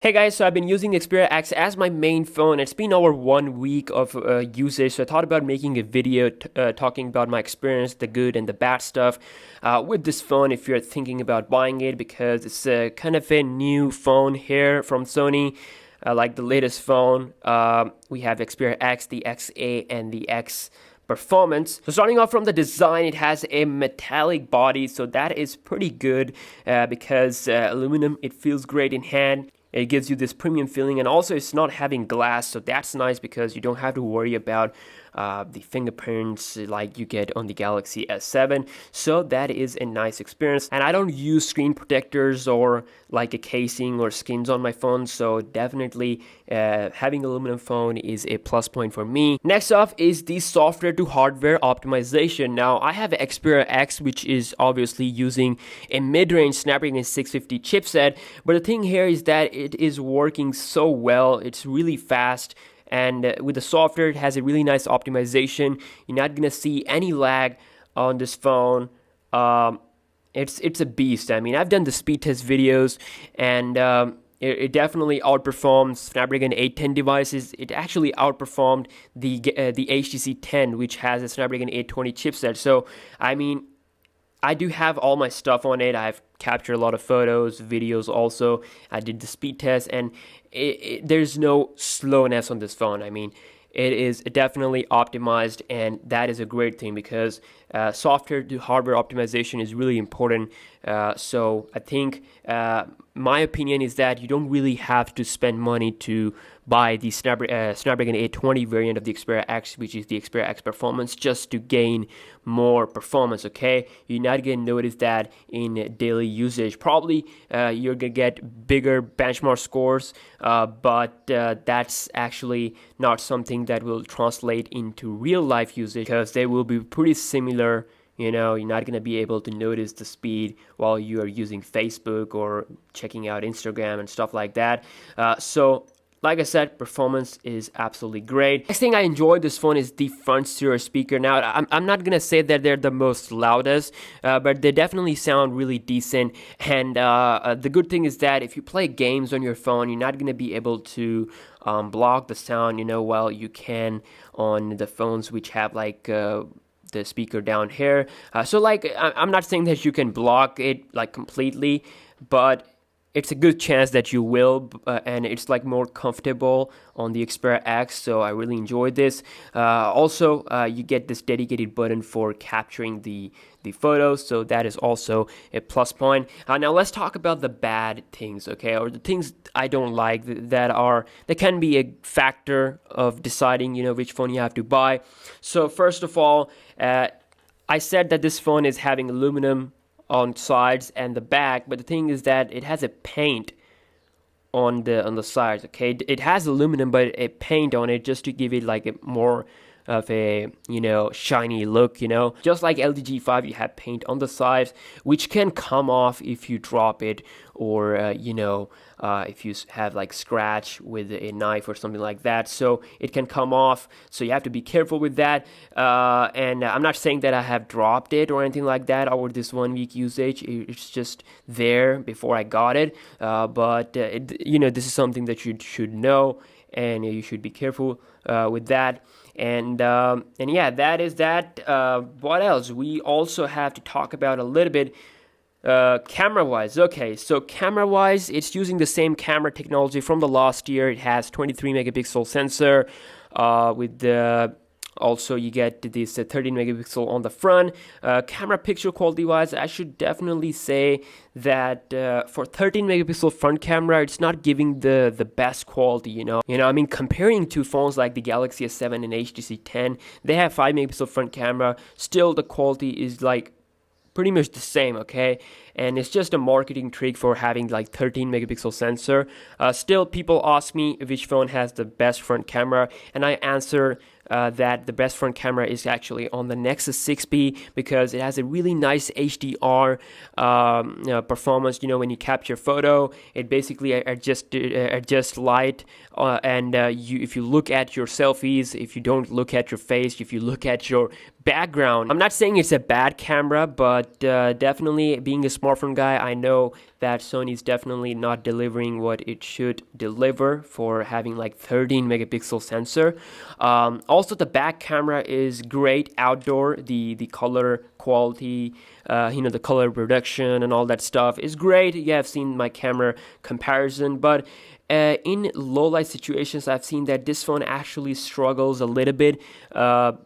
Hey guys, so I've been using Xperia X as my main phone. It's been over 1 week of usage, so I thought about making a video talking about my experience, the good and the bad stuff with this phone if you're thinking about buying it, because it's kind of a new phone here from Sony, like the latest phone. We have Xperia X, the XA, and the X Performance. So starting off from the design, it has a metallic body, so that is pretty good because aluminum, it feels great in hand. It gives you this premium feeling, and also it's not having glass, so that's nice because you don't have to worry about the fingerprints like you get on the Galaxy S7. So that is a nice experience, and I don't use screen protectors or like a casing or skins on my phone, so definitely having aluminum phone is a plus point for me. Next off is the software to hardware optimization. Now I have Xperia X, which is obviously using a mid-range Snapdragon 650 chipset, but the thing here is that it is working so well. It's really fast, and with the software it has a really nice optimization. You're not gonna see any lag on this phone. It's a beast. I mean, I've done the speed test videos, and it definitely outperforms Snapdragon 810 devices. It actually outperformed the HTC 10, which has a Snapdragon 820 chipset. So I mean, I do have all my stuff on it. I've captured a lot of photos, videos also. I did the speed test, and there's no slowness on this phone. I mean, it is definitely optimized, and that is a great thing because software to hardware optimization is really important. So I think my opinion is that you don't really have to spend money to buy the Snapdragon 820 variant of the Xperia X, which is the Xperia X Performance, just to gain more performance. Okay, you're not gonna notice that in daily usage. Probably you're gonna get bigger benchmark scores, but that's actually not something that will translate into real life usage because they will be pretty similar. You know, you're not going to be able to notice the speed while you are using Facebook or checking out Instagram and stuff like that. So like I said, performance is absolutely great. Next thing I enjoyed this phone is the front stereo speaker. Now, I'm not gonna say that they're the most loudest, but they definitely sound really decent. And the good thing is that if you play games on your phone, you're not gonna be able to block the sound, while you can on the phones which have like the speaker down here. So like, I'm not saying that you can block it like completely, but it's a good chance that you will, and it's like more comfortable on the Xperia X, so I really enjoyed this. Also, you get this dedicated button for capturing the photos, so that is also a plus point. Now let's talk about the bad things, okay, or the things I don't like that can be a factor of deciding, which phone you have to buy. So first of all, I said that this phone is having aluminum on sides and the back, but the thing is that it has a paint on the sides. Okay, it has aluminum, but a paint on it just to give it like a more of a shiny look. Just like LG G5, you have paint on the sides which can come off if you drop it, or if you have like scratch with a knife or something like that, so it can come off, so you have to be careful with that. And I'm not saying that I have dropped it or anything like that over this 1 week usage. It's just there before I got it, but this is something that you should know, and you should be careful with that. And yeah, that is that. What else? We also have to talk about a little bit camera wise. Okay, so camera wise, it's using the same camera technology from the last year. It has 23 megapixel sensor with the also you get this 13 megapixel on the front. Camera picture quality wise, I should definitely say that for 13 megapixel front camera, it's not giving the best quality. I mean, comparing to phones like the Galaxy S7 and HTC 10, they have 5 megapixel front camera. Still, the quality is like pretty much the same, okay? And it's just a marketing trick for having like 13 megapixel sensor. Still, people ask me which phone has the best front camera, and I answer that the best front camera is actually on the Nexus 6P because it has a really nice HDR performance. When you capture photo, it basically adjusts light, and if you look at your selfies, if you don't look at your face, if you look at your background. I'm not saying it's a bad camera, but definitely being a smartphone guy, I know that Sony is definitely not delivering what it should deliver for having like 13 megapixel sensor. Also, the back camera is great outdoor. The color quality, the color production and all that stuff is great. You have seen my camera comparison, but in low light situations, I've seen that this phone actually struggles a little bit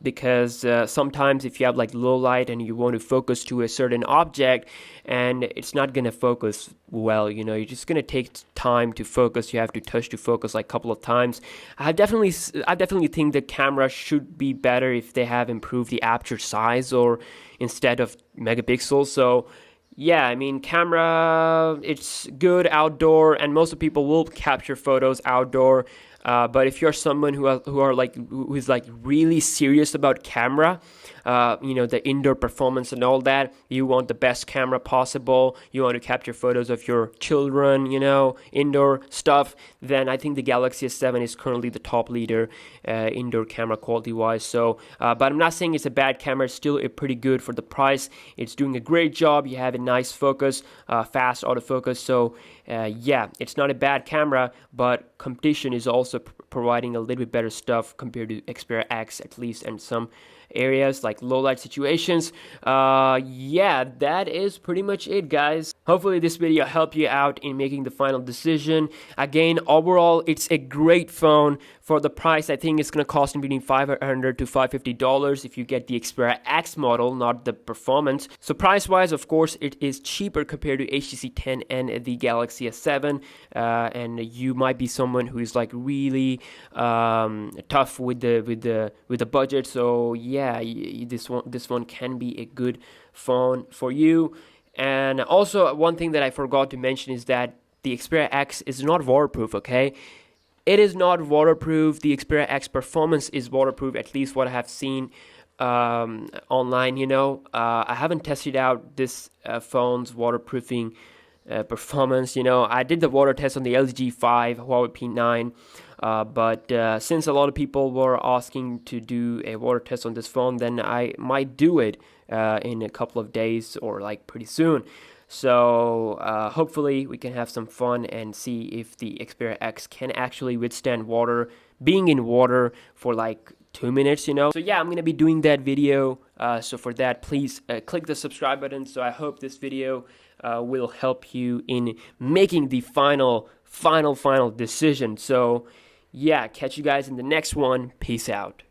because sometimes if you have like low light and you want to focus to a certain object and it's not going to focus well, you're just going to take time to focus. You have to touch to focus like a couple of times. I definitely think the camera should be better if they have improved the aperture size or instead of megapixels. So yeah, I mean, camera, it's good outdoor, and most of people will capture photos outdoor. But if you're someone who is like really serious about camera, the indoor performance and all that, you want the best camera possible, you want to capture photos of your children, indoor stuff, then I think the Galaxy S7 is currently the top leader indoor camera quality wise. So, but I'm not saying it's a bad camera. It's still pretty good for the price. It's doing a great job. You have a nice focus, fast autofocus. So yeah, it's not a bad camera, but competition is also providing a little bit better stuff compared to Xperia X, at least in some areas like low light situations. Yeah, that is pretty much it, guys. Hopefully this video helped you out in making the final decision. Again, overall, it's a great phone. For the price, I think it's going to cost in between $500 to $550 if you get the Xperia X model, not the performance. So price-wise, of course, it is cheaper compared to HTC 10 and the Galaxy S7. And you might be someone who is like really tough with the budget. So yeah, this one can be a good phone for you. And also, one thing that I forgot to mention is that the Xperia X is not waterproof, okay? It is not waterproof. The Xperia X performance is waterproof, at least what I have seen online, I haven't tested out this phone's waterproofing performance. I did the water test on the LG G5, Huawei P9, but since a lot of people were asking to do a water test on this phone, then I might do it in a couple of days or like pretty soon. So hopefully we can have some fun and see if the Xperia X can actually withstand water, being in water for like 2 minutes, So yeah, I'm going to be doing that video. So for that, please click the subscribe button. So I hope this video will help you in making the final decision. So yeah, catch you guys in the next one. Peace out.